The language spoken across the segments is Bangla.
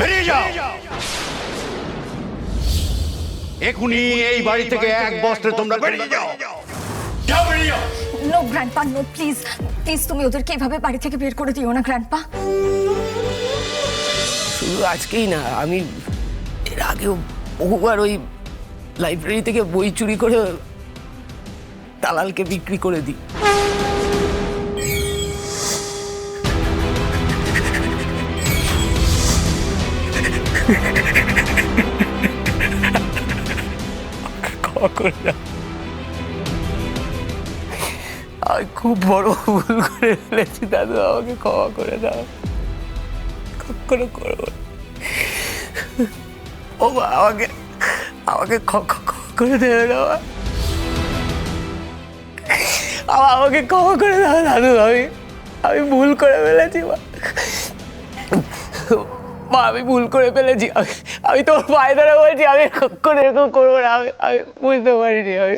বেরিয়ে যাও। এখনই এই বাড়ি থেকে এক বস্ত্রে তোমরা বেরিয়ে যাও। যাও, বেরিয়ে যাও। No grandpa, no, please please তুমি ওদেরকে এভাবে বাড়ি থেকে বের করে দিও না গ্র্যান্ডপা। শুধু আজকেই না, আমি এর আগেও বহুবার ওই লাইব্রেরি থেকে বই চুরি করে দালালকে বিক্রি করে দিই। আমি খুব বড় ভুল করে ফেলেছি দাদু, আমাকে ক্ষমা করে দাও, কখনো করবো না। ও মা, আমাকে আমাকে করে দেবে না মা। আমাকে ক্ষমা করে দাও দাদু, আমি ভুল করে ফেলেছি মা। মা, আমি ভুল করে ফেলেছি, আমি তোর পায়ে ধরে বলছি আমি কখনো এরকম করবো না। আমি বুঝতে পারিনি। আমি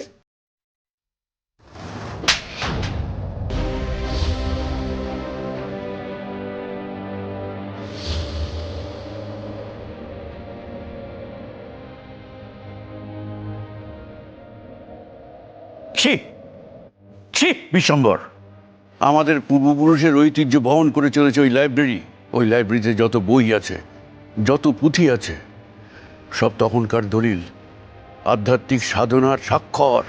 ছি ছি বিশ্বম্বর, আমাদের পূর্বপুরুষের ঐতিহ্য বহন করে চলেছে ওই লাইব্রেরি। ওই লাইব্রেরিতে যত বই আছে, যত পুঁথি আছে, সব তখনকার দলিল, আধ্যাত্মিক সাধনার স্বাক্ষর,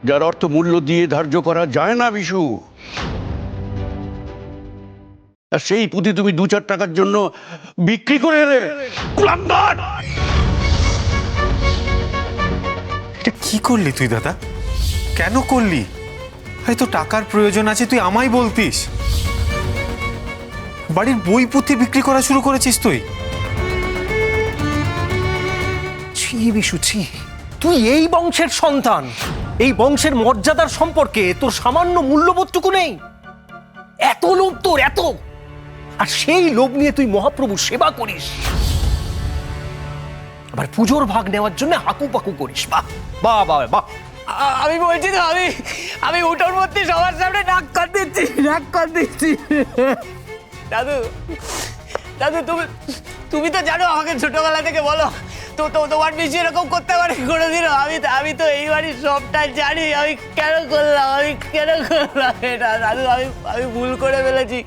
যার অর্থ মূল্য দিয়ে ধার্য করা যায় না বিশু। আর সেই পুঁথি তুমি 2-4 টাকার জন্য বিক্রি করে এলে। কুলাঙ্গার! এটা কি করলি তুই দাদা? কেন করলি? হয়তো টাকার প্রয়োজন আছে, তুই আমায় বলতিস। বাড়ির বই পুঁথি বিক্রি করা শুরু করেছিস তুই? ছি বিশু, ছি। তুই এই বংশের সন্তান, এই বংশের মর্যাদার সম্পর্কে তোর সামান্য মূল্যবোধটুকু নেই। এত লোভ তোর, এত! আর সেই লোভ নিয়ে তুই মহাপ্রভুর সেবা করিস, আবার পুজোর ভাগ নেওয়ার জন্য হাকু পাকু করিস। বাহ বাহ বাহ বাহ! আমি বলছি তো, আমি উঠোর মধ্যে সবার সামনে নাক কর দিচ্ছি। দাদু দাদু, তুমি তো জানো, আমাকে ছোটবেলা থেকে বলো তো তোমার বেশি এরকম করতে পারে কোনোদিনও। আমি তো এই বাড়ির সবটা জানি। আমি কেন করলাম এটা দাদু? আমি ভুল করে ফেলেছি।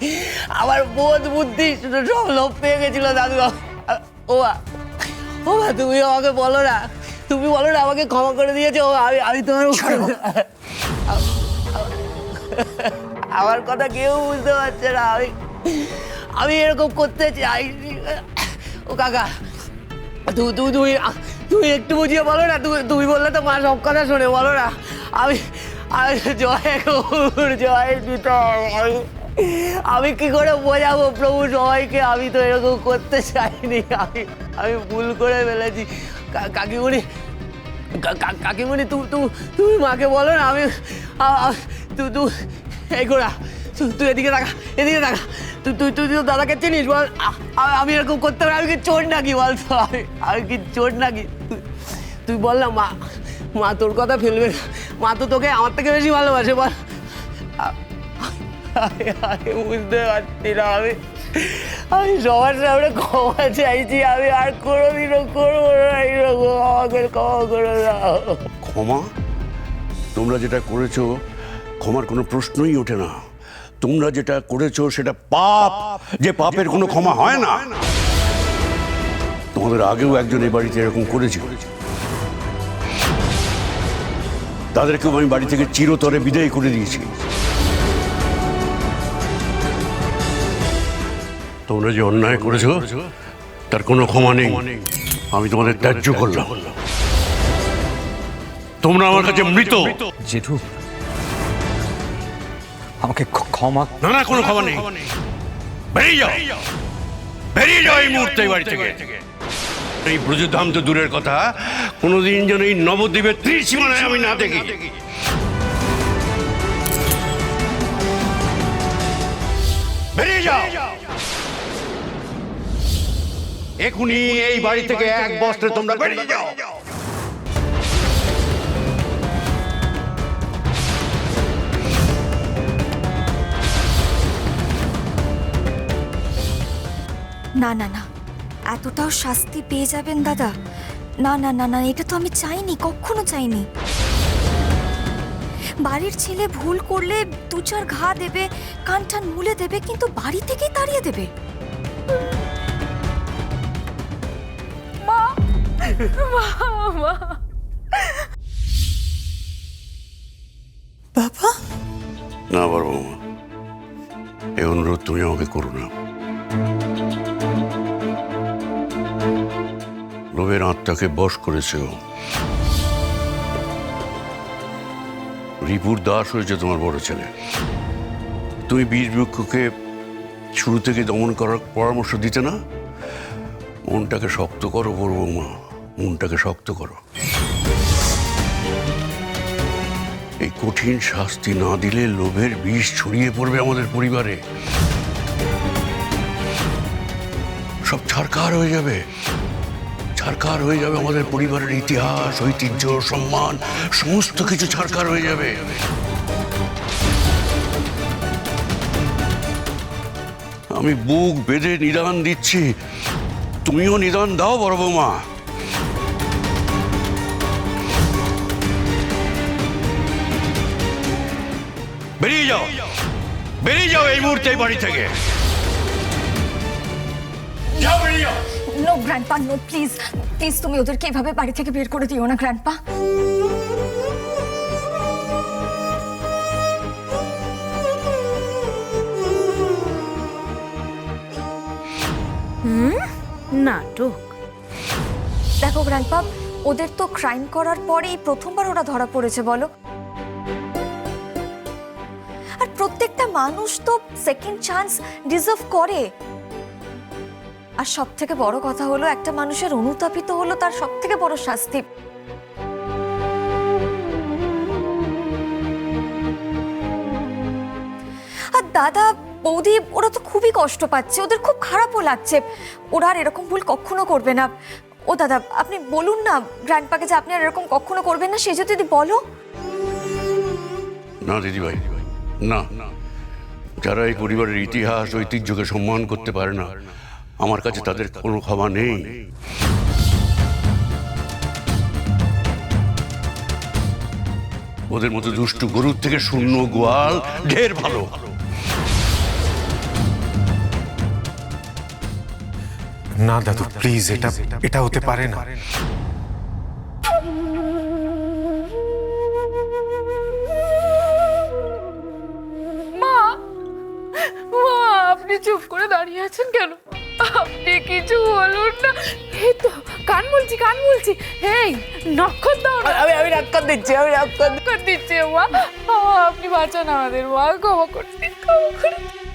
আমার বোধ বুদ্ধি সব লোপ পেয়ে গেছিল দাদু। ও মা, তুমি আমাকে বলো না, তুমি বলো না আমাকে ক্ষমা করে দিয়েছো। আমি তোমার আমার কথা কেউ বুঝতে পারছে না। আমি এরকম করতে চাইনি। ও কাকা, তুমি একটু বুঝিয়ে বলো না। তুমি বললে তো মা সব কথা শোনে, বলো না। আমি জয় গৌর, জয় নিতাই। আমি কি করে বোঝাবো প্রভু সবাইকে? আমি তো এরকম করতে চাইনি। আমি ভুল করে ফেলেছি। কাকিমণি, তুমি মাকে বলো না। এই গোড়া, তুই এদিকে দেখা, তুই তো দাদাকে চিনিস, বল আমি এরকম করতে পারি? আমি কি চোর নাকি বল তো? আমি কি চোর নাকি? তুই বল না। মা তোর কথা ফেলবে না। মা তো তোকে আমার থেকে বেশি ভালোবাসে, বল। আমি বুঝতে পারছি না। আমি সবার সামনে ক্ষমা চাইছি। আমি আর কোনোদিনও করবো না এরকম। আমাকে ক্ষমা করে দাও। ক্ষমা? তোমরা যেটা করেছো, ক্ষমার কোনো প্রশ্নই ওঠে না। তোমরা যেটা করেছো সেটা পাপ, যে পাপের কোনো ক্ষমা হয় না। তোমাদের আগেও একজন এই বাড়িতে এরকম করেছিল, তাদেরকেও আমি বাড়ি থেকে চিরতরে বিদায় করে দিয়েছি। তোমরা যে অন্যায় করেছো তার কোনো ক্ষমা নেই। আমি তোমাদের ত্যায্য করলাম। তোমরা আমার কাছে মৃত। জেঠু, আমাকে ক্ষমা। না, কোনো ক্ষমা নেই। বেরিয়ে যাও, বেরিয়ে যাও এই মুহূর্তে এই বাড়ি থেকে। এই ব্রজধাম তো দূরের কথা, কোনোদিন যেন এই নবদ্বীপের ত্রিসীমানায় আমি না দেখি। বেরিয়ে যাও এখনই এই বাড়ি থেকে এক বস্ত্রে তোমরা বেরিয়ে যাও। না না না, এতটাও শাস্তি পেয়ে যাবেন দাদা? না না না না, এটা তো আমি চাইনি, কখনো চাইনি। বাড়ির ছেলে ভুল করলে দু চার ঘা দেবে, কান টান মুলে দেবে, কিন্তু বাড়ি থেকেই তাড়িয়ে দেবে। বাবা, না পারবো মা, এই অনুরোধ তুমি আমাকে করো না। লোভের আত্মাকে বশ করেছে ও। রিপুর দাস হয়েছে তোমার বড় ছেলে। তুমি বীরবৃক্ষকে শুরু থেকে দমন করার পরামর্শ দিতে না? মনটাকে শক্ত করো বড় মা, মনটাকে শক্ত করো। এই কঠিন শাস্তি না দিলে লোভের বিষ ছড়িয়ে পড়বে আমাদের পরিবারে, সব ছারকার হয়ে যাবে। ছারকার হয়ে যাবে আমাদের পরিবারের ইতিহাস, ঐতিহ্য, সম্মান, সমস্ত কিছু ছারকার হয়ে যাবে। আমি বুক বেঁধে নিদান দিচ্ছি, তুমিও নিদান দাও বড় বৌমা। বেরিয়ে যাও, বেরিয়ে যাও এই মুহূর্তে এই বাড়ি থেকে। যাও, বেরিয়ে যাও। No grandpa, no, please please তুমি ওদেরকে এভাবে বাড়ি থেকে বের করে দিও না গ্র্যান্ডপা। নাটক। দেখো গ্র্যান্ডপা, ওদের তো ক্রাইম করার পরেই প্রথমবার ওরা ধরা পড়েছে বলো। আর প্রত্যেকটা মানুষ তো সেকেন্ড চান্স ডিজার্ভ করে। আর সব থেকে বড় কথা হলো, একটা মানুষের অনুতাপিত হলো তার সব থেকে বড় শাস্তি। আর দাদা বৌদি ওরা তো খুবই কষ্ট পাচ্ছে, ওদের খুব খারাপও লাগছে। ওরা আর এরকম ভুল কখনো করবে না। ও দাদা, আপনি বলুন না গ্র্যান্ডপাকে যে আপনি আর এরকম কখনো করবেন না, সে যদি বলো। না দিদিভাই, না। যারা এই পরিবারের ইতিহাস, ঐতিহ্যকে সম্মান করতে পারে না, আমার কাছে তাদের কোনো ক্ষমা নেই। ওদের মতো দুষ্টু গরুর থেকে শূন্য গোয়াল ঢের ভালো। না দাদু, প্লিজ, এটা হতে পারে না। মা, আপনি চুপ করে দাঁড়িয়ে আছেন কেন? আপনি কিছু বলুন না। এই তো কান বলছি, এই নক্ষর দাও না। আমি নক্ষর দিচ্ছি, আমি নক্ষর নক্ষর দিচ্ছে মা। আপনি বাঁচান আমাদের মা, ক্ষমা করে দিন, ক্ষমা করে দিন।